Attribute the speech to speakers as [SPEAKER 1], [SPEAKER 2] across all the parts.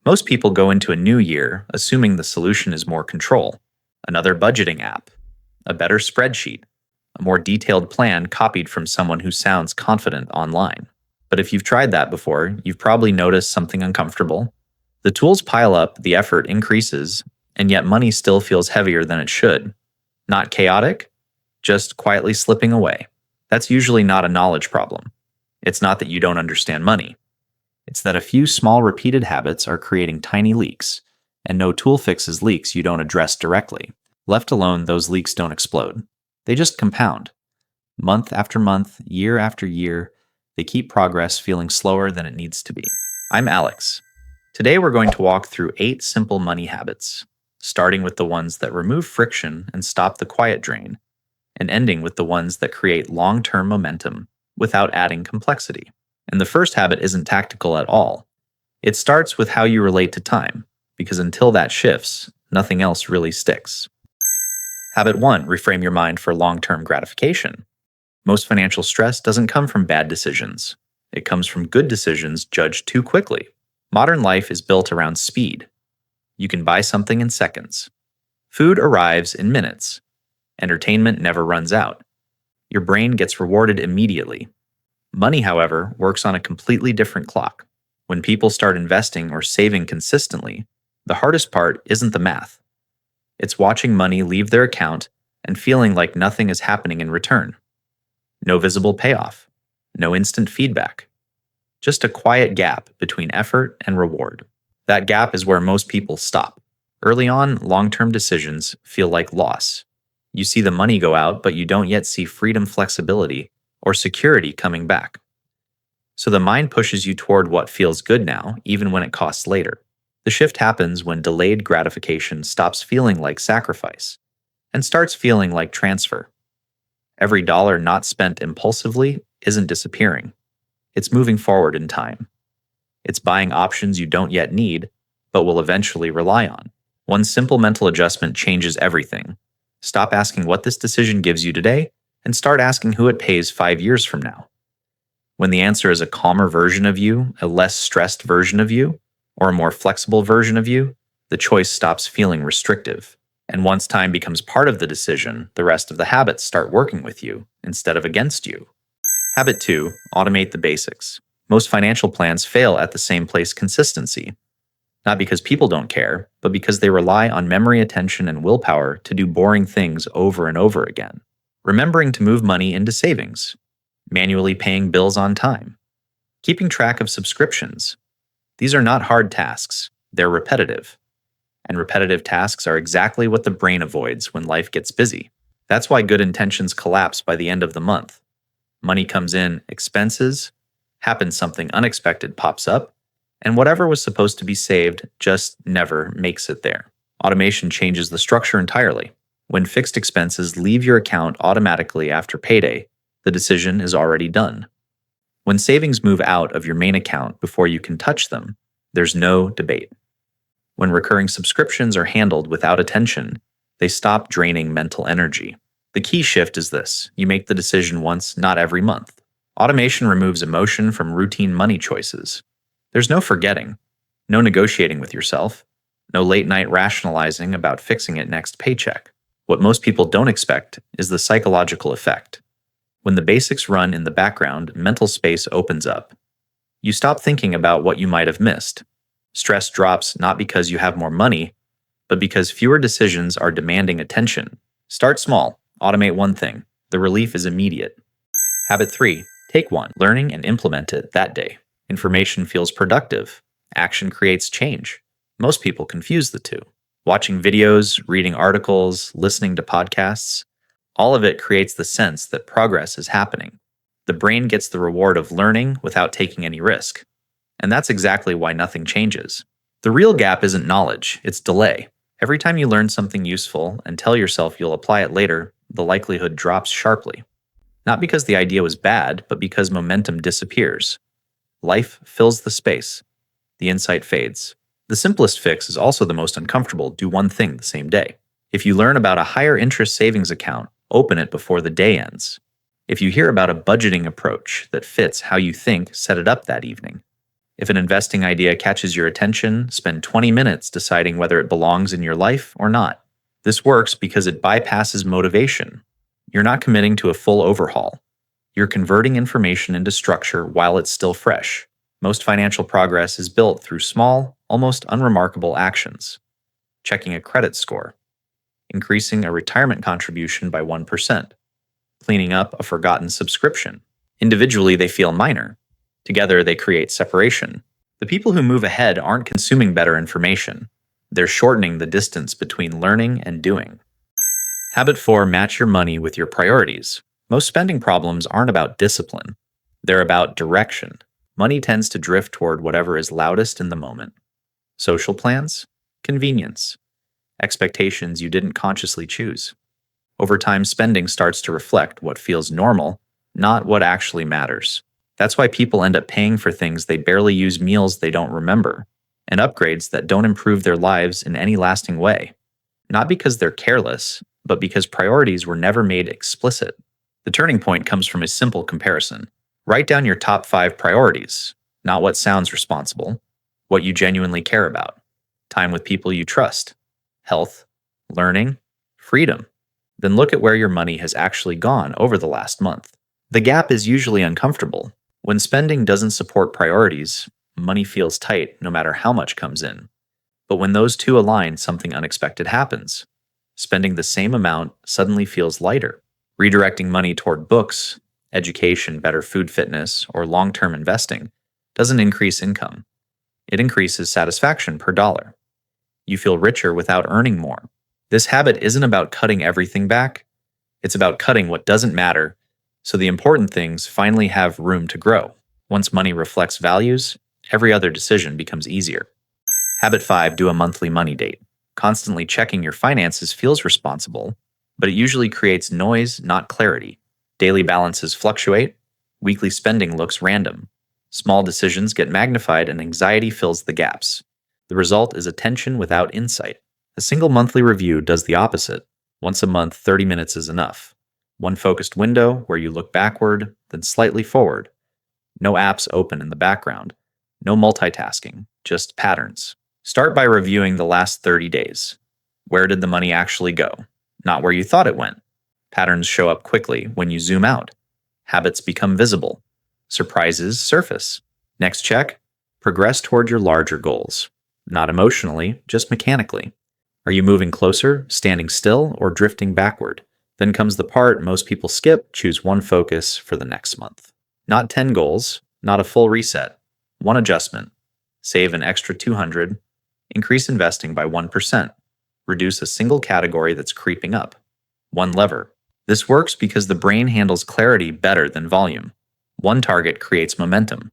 [SPEAKER 1] Most people go into a new year assuming the solution is more control, another budgeting app, a better spreadsheet, a more detailed plan copied from someone who sounds confident online. But if you've tried that before, you've probably noticed something uncomfortable. The tools pile up, the effort increases, and yet money still feels heavier than it should. Not chaotic, just quietly slipping away. That's usually not a knowledge problem. It's not that you don't understand money. It's that a few small repeated habits are creating tiny leaks, and no tool fixes leaks you don't address directly. Left alone, those leaks don't explode. They just compound. Month after month, year after year, they keep progress feeling slower than it needs to be. I'm Alex. Today we're going to walk through 8 simple money habits, starting with the ones that remove friction and stop the quiet drain, and ending with the ones that create long-term momentum without adding complexity. And the first habit isn't tactical at all. It starts with how you relate to time, because until that shifts, nothing else really sticks. Habit 1, reframe your mind for long-term gratification. Most financial stress doesn't come from bad decisions. It comes from good decisions judged too quickly. Modern life is built around speed. You can buy something in seconds. Food arrives in minutes. Entertainment never runs out. Your brain gets rewarded immediately. Money, however, works on a completely different clock. When people start investing or saving consistently, the hardest part isn't the math. It's watching money leave their account and feeling like nothing is happening in return. No visible payoff. No instant feedback. Just a quiet gap between effort and reward. That gap is where most people stop. Early on, long-term decisions feel like loss. You see the money go out, but you don't yet see freedom, flexibility, or security coming back. So the mind pushes you toward what feels good now, even when it costs later. The shift happens when delayed gratification stops feeling like sacrifice and starts feeling like transfer. Every dollar not spent impulsively isn't disappearing. It's moving forward in time. It's buying options you don't yet need, but will eventually rely on. One simple mental adjustment changes everything. Stop asking what this decision gives you today and start asking who it pays 5 years from now. When the answer is a calmer version of you, a less stressed version of you, or a more flexible version of you, the choice stops feeling restrictive. And once time becomes part of the decision, the rest of the habits start working with you instead of against you. Habit 2, automate the basics. Most financial plans fail at the same place: consistency. Not because people don't care, but because they rely on memory, attention, and willpower to do boring things over and over again. Remembering to move money into savings, manually paying bills on time, keeping track of subscriptions. These are not hard tasks, they're repetitive. And repetitive tasks are exactly what the brain avoids when life gets busy. That's why good intentions collapse by the end of the month. Money comes in, expenses, happens something unexpected pops up, and whatever was supposed to be saved just never makes it there. Automation changes the structure entirely. When fixed expenses leave your account automatically after payday, the decision is already done. When savings move out of your main account before you can touch them, there's no debate. When recurring subscriptions are handled without attention, they stop draining mental energy. The key shift is this: you make the decision once, not every month. Automation removes emotion from routine money choices. There's no forgetting, no negotiating with yourself, no late-night rationalizing about fixing it next paycheck. What most people don't expect is the psychological effect. When the basics run in the background, mental space opens up. You stop thinking about what you might have missed. Stress drops not because you have more money, but because fewer decisions are demanding attention. Start small. Automate one thing. The relief is immediate. Habit 3. Take one. Learning and implement it that day. Information feels productive. Action creates change. Most people confuse the two. Watching videos, reading articles, listening to podcasts, all of it creates the sense that progress is happening. The brain gets the reward of learning without taking any risk. And that's exactly why nothing changes. The real gap isn't knowledge, it's delay. Every time you learn something useful and tell yourself you'll apply it later, the likelihood drops sharply. Not because the idea was bad, but because momentum disappears. Life fills the space. The insight fades. The simplest fix is also the most uncomfortable: do one thing the same day. If you learn about a higher interest savings account, open it before the day ends. If you hear about a budgeting approach that fits how you think, set it up that evening. If an investing idea catches your attention, spend 20 minutes deciding whether it belongs in your life or not. This works because it bypasses motivation. You're not committing to a full overhaul. You're converting information into structure while it's still fresh. Most financial progress is built through small, almost unremarkable actions. Checking a credit score, increasing a retirement contribution by 1%, cleaning up a forgotten subscription. Individually, they feel minor. Together, they create separation. The people who move ahead aren't consuming better information. They're shortening the distance between learning and doing. Habit 4, match your money with your priorities. Most spending problems aren't about discipline. They're about direction. Money tends to drift toward whatever is loudest in the moment. Social plans, convenience, expectations you didn't consciously choose. Over time, spending starts to reflect what feels normal, not what actually matters. That's why people end up paying for things they barely use, meals they don't remember, and upgrades that don't improve their lives in any lasting way. Not because they're careless, but because priorities were never made explicit. The turning point comes from a simple comparison. Write down your top 5 priorities, not what sounds responsible, what you genuinely care about. Time with people you trust, health, learning, freedom. Then look at where your money has actually gone over the last month. The gap is usually uncomfortable. When spending doesn't support priorities, money feels tight no matter how much comes in. But when those two align, something unexpected happens. Spending the same amount suddenly feels lighter. Redirecting money toward books, education, better food, fitness, or long-term investing doesn't increase income. It increases satisfaction per dollar. You feel richer without earning more. This habit isn't about cutting everything back. It's about cutting what doesn't matter, so the important things finally have room to grow. Once money reflects values, every other decision becomes easier. Habit 5, do a monthly money date. Constantly checking your finances feels responsible, but it usually creates noise, not clarity. Daily balances fluctuate. Weekly spending looks random. Small decisions get magnified and anxiety fills the gaps. The result is attention without insight. A single monthly review does the opposite. Once a month, 30 minutes is enough. One focused window where you look backward, then slightly forward. No apps open in the background. No multitasking, just patterns. Start by reviewing the last 30 days. Where did the money actually go? Not where you thought it went. Patterns show up quickly when you zoom out. Habits become visible. Surprises surface. Next check, progress toward your larger goals. Not emotionally, just mechanically. Are you moving closer, standing still, or drifting backward? Then comes the part most people skip. Choose one focus for the next month. Not 10 goals, not a full reset. One adjustment. Save an extra $200. Increase investing by 1%. Reduce a single category that's creeping up. One lever. This works because the brain handles clarity better than volume. One target creates momentum.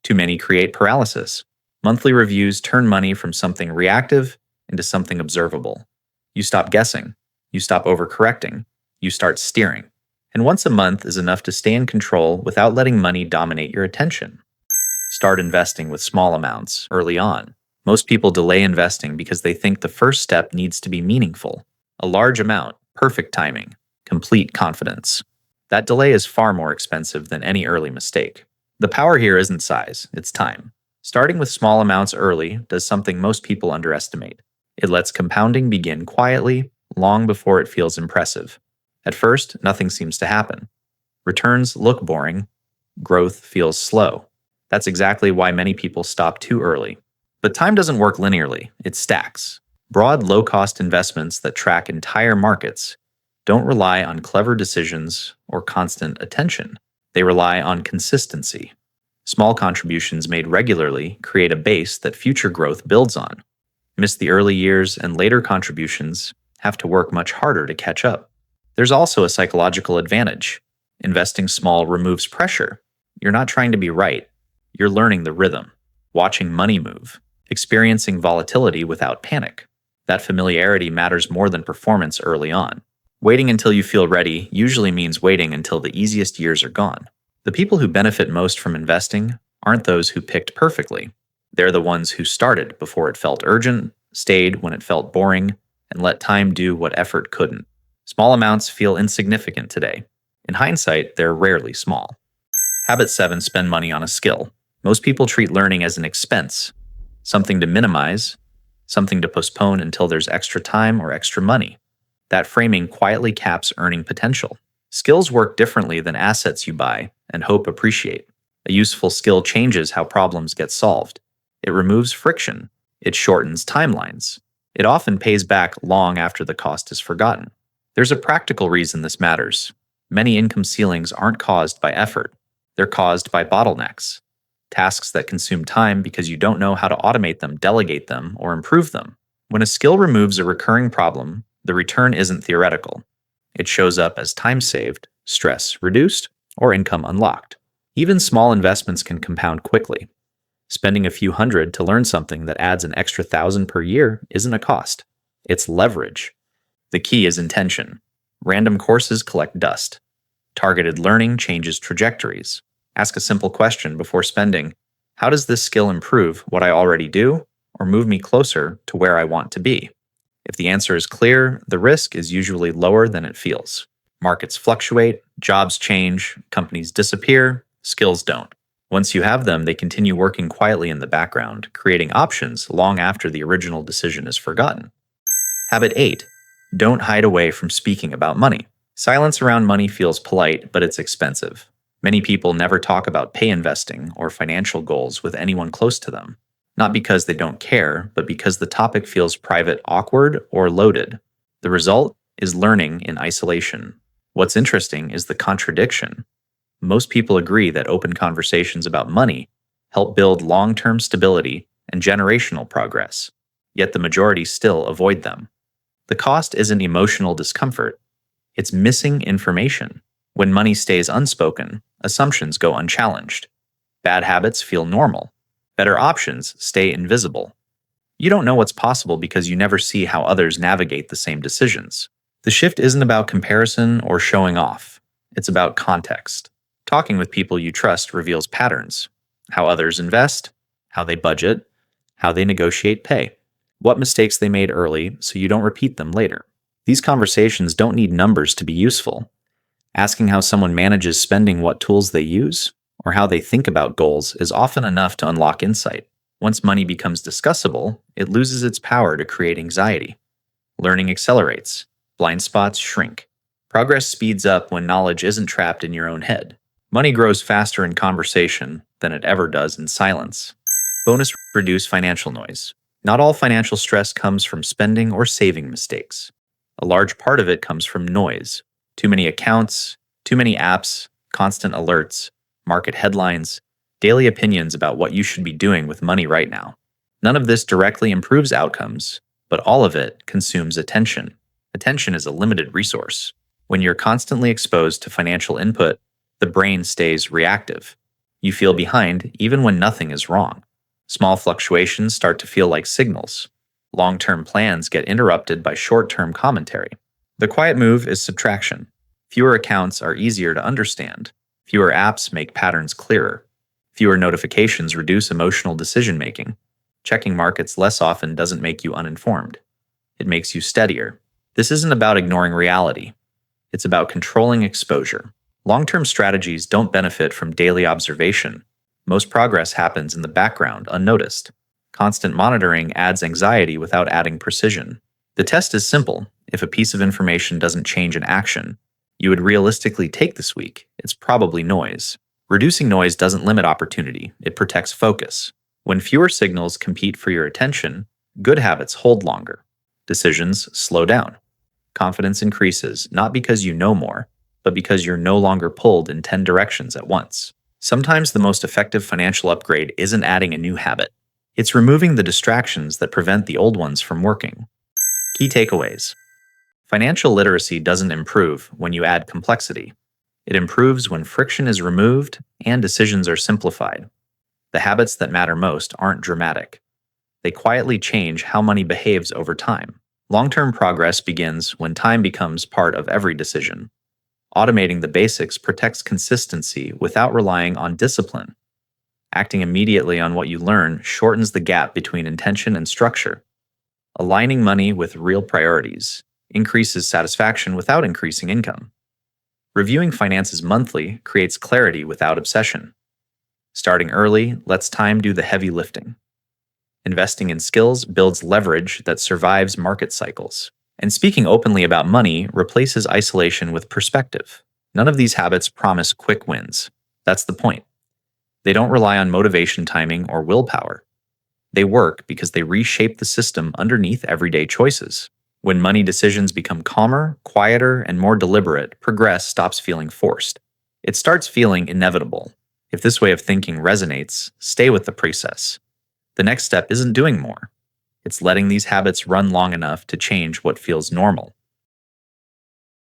[SPEAKER 1] Too many create paralysis. Monthly reviews turn money from something reactive into something observable. You stop guessing. You stop overcorrecting. You start steering. And once a month is enough to stay in control without letting money dominate your attention. Start investing with small amounts early on. Most people delay investing because they think the first step needs to be meaningful. A large amount, perfect timing, complete confidence. That delay is far more expensive than any early mistake. The power here isn't size, it's time. Starting with small amounts early does something most people underestimate. It lets compounding begin quietly, long before it feels impressive. At first, nothing seems to happen. Returns look boring. Growth feels slow. That's exactly why many people stop too early. But time doesn't work linearly, it stacks. Broad, low-cost investments that track entire markets don't rely on clever decisions or constant attention. They rely on consistency. Small contributions made regularly create a base that future growth builds on. Miss the early years, and later contributions have to work much harder to catch up. There's also a psychological advantage. Investing small removes pressure. You're not trying to be right. You're learning the rhythm, watching money move, experiencing volatility without panic. That familiarity matters more than performance early on. Waiting until you feel ready usually means waiting until the easiest years are gone. The people who benefit most from investing aren't those who picked perfectly. They're the ones who started before it felt urgent, stayed when it felt boring, and let time do what effort couldn't. Small amounts feel insignificant today. In hindsight, they're rarely small. Habit 7, spend money on a skill. Most people treat learning as an expense, something to minimize, something to postpone until there's extra time or extra money. That framing quietly caps earning potential. Skills work differently than assets you buy and hope appreciate. A useful skill changes how problems get solved. It removes friction. It shortens timelines. It often pays back long after the cost is forgotten. There's a practical reason this matters. Many income ceilings aren't caused by effort. They're caused by bottlenecks. Tasks that consume time because you don't know how to automate them, delegate them, or improve them. When a skill removes a recurring problem, the return isn't theoretical. It shows up as time saved, stress reduced, or income unlocked. Even small investments can compound quickly. Spending a few hundred to learn something that adds an extra 1,000 per year isn't a cost. It's leverage. The key is intention. Random courses collect dust. Targeted learning changes trajectories. Ask a simple question before spending. How does this skill improve what I already do or move me closer to where I want to be? If the answer is clear, the risk is usually lower than it feels. Markets fluctuate, jobs change, companies disappear, skills don't. Once you have them, they continue working quietly in the background, creating options long after the original decision is forgotten. Habit 8. Don't hide away from speaking about money. Silence around money feels polite, but it's expensive. Many people never talk about pay investing or financial goals with anyone close to them. Not because they don't care, but because the topic feels private, awkward, or loaded. The result is learning in isolation. What's interesting is the contradiction. Most people agree that open conversations about money help build long-term stability and generational progress, yet the majority still avoid them. The cost isn't emotional discomfort, it's missing information. When money stays unspoken, assumptions go unchallenged. Bad habits feel normal. Better options stay invisible. You don't know what's possible because you never see how others navigate the same decisions. The shift isn't about comparison or showing off. It's about context. Talking with people you trust reveals patterns. How others invest, how they budget, how they negotiate pay, what mistakes they made early so you don't repeat them later. These conversations don't need numbers to be useful. Asking how someone manages spending, what tools they use, or how they think about goals is often enough to unlock insight. Once money becomes discussable, it loses its power to create anxiety. Learning accelerates. Blind spots shrink. Progress speeds up when knowledge isn't trapped in your own head. Money grows faster in conversation than it ever does in silence. Bonus: reduce financial noise. Not all financial stress comes from spending or saving mistakes. A large part of it comes from noise. Too many accounts, too many apps, constant alerts, market headlines, daily opinions about what you should be doing with money right now. None of this directly improves outcomes, but all of it consumes attention. Attention is a limited resource. When you're constantly exposed to financial input, the brain stays reactive. You feel behind even when nothing is wrong. Small fluctuations start to feel like signals. Long-term plans get interrupted by short-term commentary. The quiet move is subtraction. Fewer accounts are easier to understand. Fewer apps make patterns clearer. Fewer notifications reduce emotional decision-making. Checking markets less often doesn't make you uninformed. It makes you steadier. This isn't about ignoring reality. It's about controlling exposure. Long-term strategies don't benefit from daily observation. Most progress happens in the background, unnoticed. Constant monitoring adds anxiety without adding precision. The test is simple. If a piece of information doesn't change an action you would realistically take this week, it's probably noise. Reducing noise doesn't limit opportunity, it protects focus. When fewer signals compete for your attention, good habits hold longer. Decisions slow down. Confidence increases, not because you know more, but because you're no longer pulled in 10 directions at once. Sometimes the most effective financial upgrade isn't adding a new habit. It's removing the distractions that prevent the old ones from working. Key takeaways. Financial literacy doesn't improve when you add complexity. It improves when friction is removed and decisions are simplified. The habits that matter most aren't dramatic. They quietly change how money behaves over time. Long-term progress begins when time becomes part of every decision. Automating the basics protects consistency without relying on discipline. Acting immediately on what you learn shortens the gap between intention and structure. Aligning money with real priorities increases satisfaction without increasing income. Reviewing finances monthly creates clarity without obsession. Starting early lets time do the heavy lifting. Investing in skills builds leverage that survives market cycles. And speaking openly about money replaces isolation with perspective. None of these habits promise quick wins. That's the point. They don't rely on motivation, timing, or willpower. They work because they reshape the system underneath everyday choices. When money decisions become calmer, quieter, and more deliberate, progress stops feeling forced. It starts feeling inevitable. If this way of thinking resonates, stay with the process. The next step isn't doing more. It's letting these habits run long enough to change what feels normal.